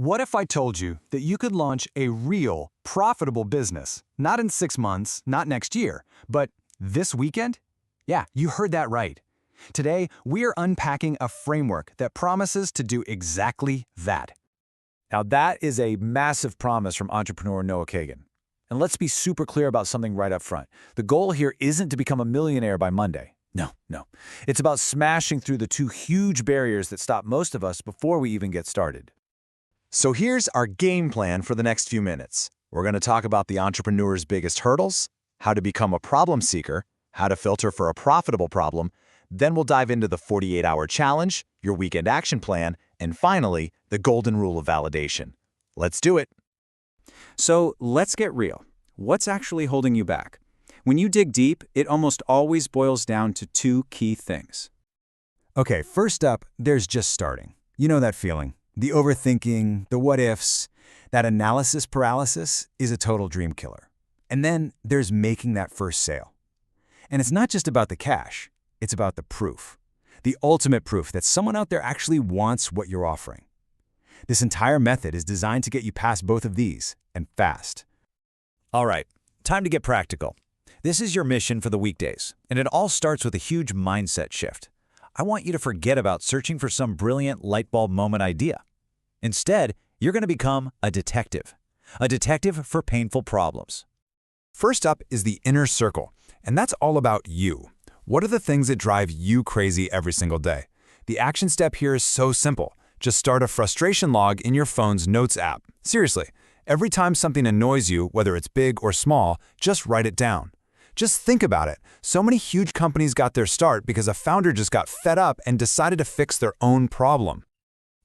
What if I told you that you could launch a real, profitable business, not in 6 months, not next year, but this weekend? Yeah, you heard that right. Today, we are unpacking a framework that promises to do exactly that. Now that is a massive promise from entrepreneur Noah Kagan. And let's be super clear about something right up front. The goal here isn't to become a millionaire by Monday. No. It's about smashing through the two huge barriers that stop most of us before we even get started. So here's our game plan for the next few minutes. We're going to talk about the entrepreneur's biggest hurdles, how to become a problem seeker, how to filter for a profitable problem, then we'll dive into the 48-hour challenge, your weekend action plan, and finally, the golden rule of validation. Let's do it. So let's get real. What's actually holding you back? When you dig deep, it almost always boils down to two key things. Okay, first up, there's just starting. You know that feeling. The overthinking, the what-ifs, that analysis paralysis is a total dream killer. And then there's making that first sale. And it's not just about the cash, it's about the proof. The ultimate proof that someone out there actually wants what you're offering. This entire method is designed to get you past both of these, and fast. All right, time to get practical. This is your mission for the weekdays, and it all starts with a huge mindset shift. I want you to forget about searching for some brilliant light bulb moment idea. Instead, you're going to become a detective for painful problems. First up is the inner circle, and that's all about you. What are the things that drive you crazy every single day? The action step here is so simple. Just start a frustration log in your phone's Notes app. Seriously, every time something annoys you, whether it's big or small, just write it down. Just think about it. So many huge companies got their start because a founder just got fed up and decided to fix their own problem.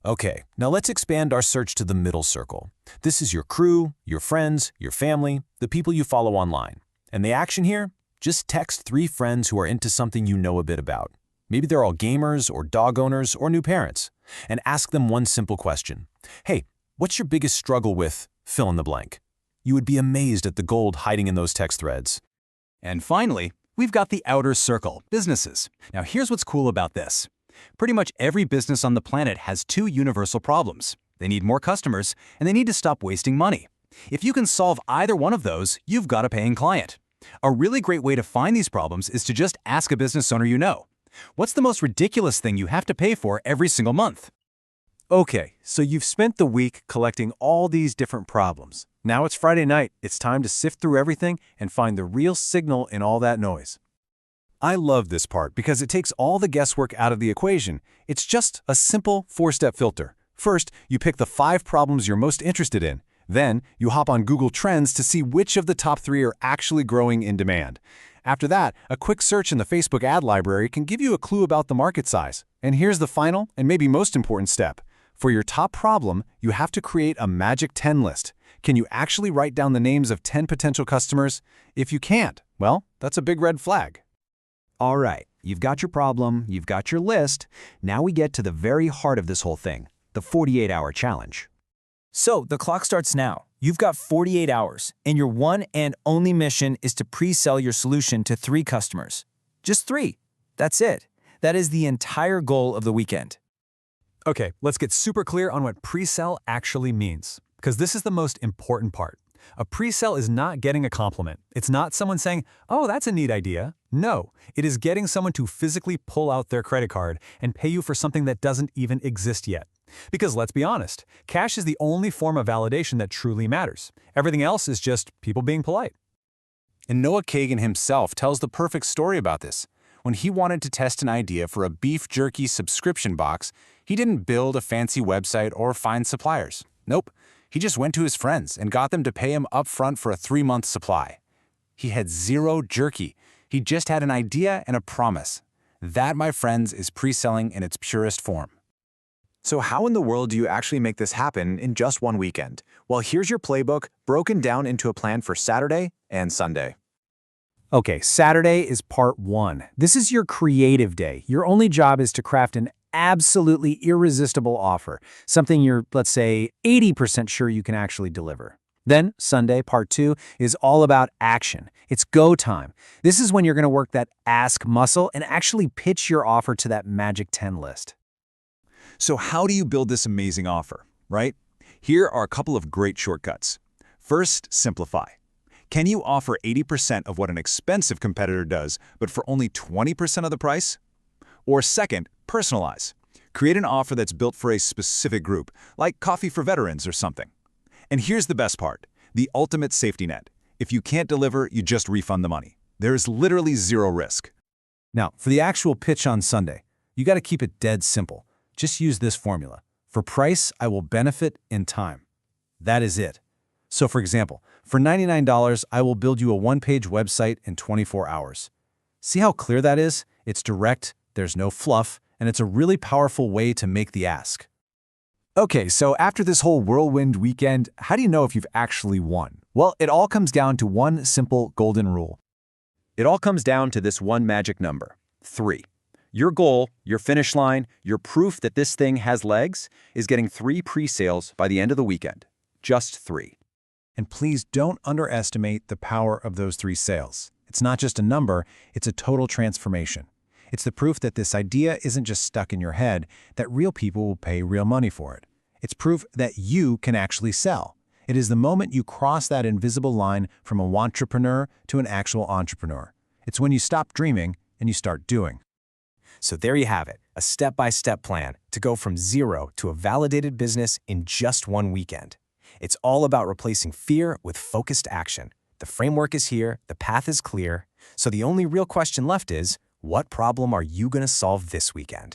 Okay, now let's expand our search to the middle circle. This is your crew, your friends, your family, the people you follow online. And the action here? Just text 3 friends who are into something you know a bit about. Maybe they're all gamers or dog owners or new parents. And ask them one simple question. Hey, what's your biggest struggle with fill in the blank? You would be amazed at the gold hiding in those text threads. And finally, we've got the outer circle, businesses. Now here's what's cool about this. Pretty much every business on the planet has 2 universal problems. They need more customers, and they need to stop wasting money. If you can solve either one of those, you've got a paying client. A really great way to find these problems is to just ask a business owner you know. What's the most ridiculous thing you have to pay for every single month? Okay, so you've spent the week collecting all these different problems. Now it's Friday night. It's time to sift through everything and find the real signal in all that noise. I love this part because it takes all the guesswork out of the equation. It's just a simple 4-step filter. First, you pick the 5 problems you're most interested in. Then, you hop on Google Trends to see which of the top 3 are actually growing in demand. After that, a quick search in the Facebook ad library can give you a clue about the market size. And here's the final and maybe most important step. For your top problem, you have to create a magic 10 list. Can you actually write down the names of 10 potential customers? If you can't, well, that's a big red flag. All right, you've got your problem, you've got your list. Now we get to the very heart of this whole thing, the 48-hour challenge. So the clock starts now. You've got 48 hours, and your one and only mission is to pre-sell your solution to 3 customers. Just 3. That's it. That is the entire goal of the weekend. Okay, let's get super clear on what pre-sell actually means, because this is the most important part. A pre-sell is not getting a compliment. It's not someone saying, "Oh, that's a neat idea." No, it is getting someone to physically pull out their credit card and pay you for something that doesn't even exist yet. Because let's be honest, cash is the only form of validation that truly matters. Everything else is just people being polite. And Noah Kagan himself tells the perfect story about this. When he wanted to test an idea for a beef jerky subscription box, he didn't build a fancy website or find suppliers. Nope. He just went to his friends and got them to pay him upfront for a 3-month supply. He had 0 jerky. He just had an idea and a promise. That, my friends, is pre-selling in its purest form. So how in the world do you actually make this happen in just one weekend? Well, here's your playbook broken down into a plan for Saturday and Sunday. Okay, Saturday is part 1. This is your creative day. Your only job is to craft an absolutely irresistible offer, something you're, let's say, 80% sure you can actually deliver. Then, Sunday, part 2, is all about action. It's go time. This is when you're going to work that ask muscle and actually pitch your offer to that magic 10 list. So how do you build this amazing offer, right? Here are a couple of great shortcuts. First, simplify. Can you offer 80% of what an expensive competitor does, but for only 20% of the price? Or second, personalize. Create an offer that's built for a specific group, like coffee for veterans or something. And here's the best part, the ultimate safety net. If you can't deliver, you just refund the money. There is literally zero risk. Now, for the actual pitch on Sunday, you got to keep it dead simple. Just use this formula. For price, I will benefit in time. That is it. So for example, for $99, I will build you a one-page website in 24 hours. See how clear that is? It's direct, there's no fluff, and it's a really powerful way to make the ask. Okay, so after this whole whirlwind weekend, how do you know if you've actually won? Well, it all comes down to one simple golden rule. It all comes down to this one magic number, 3. Your goal, your finish line, your proof that this thing has legs is getting 3 pre-sales by the end of the weekend. Just 3. And please don't underestimate the power of those 3 sales. It's not just a number, it's a total transformation. It's the proof that this idea isn't just stuck in your head, that real people will pay real money for it. It's proof that you can actually sell. It is the moment you cross that invisible line from a wantrepreneur to an actual entrepreneur. It's when you stop dreaming and you start doing. So there you have it, a step-by-step plan to go from zero to a validated business in just one weekend. It's all about replacing fear with focused action. The framework is here, the path is clear, so the only real question left is, what problem are you going to solve this weekend?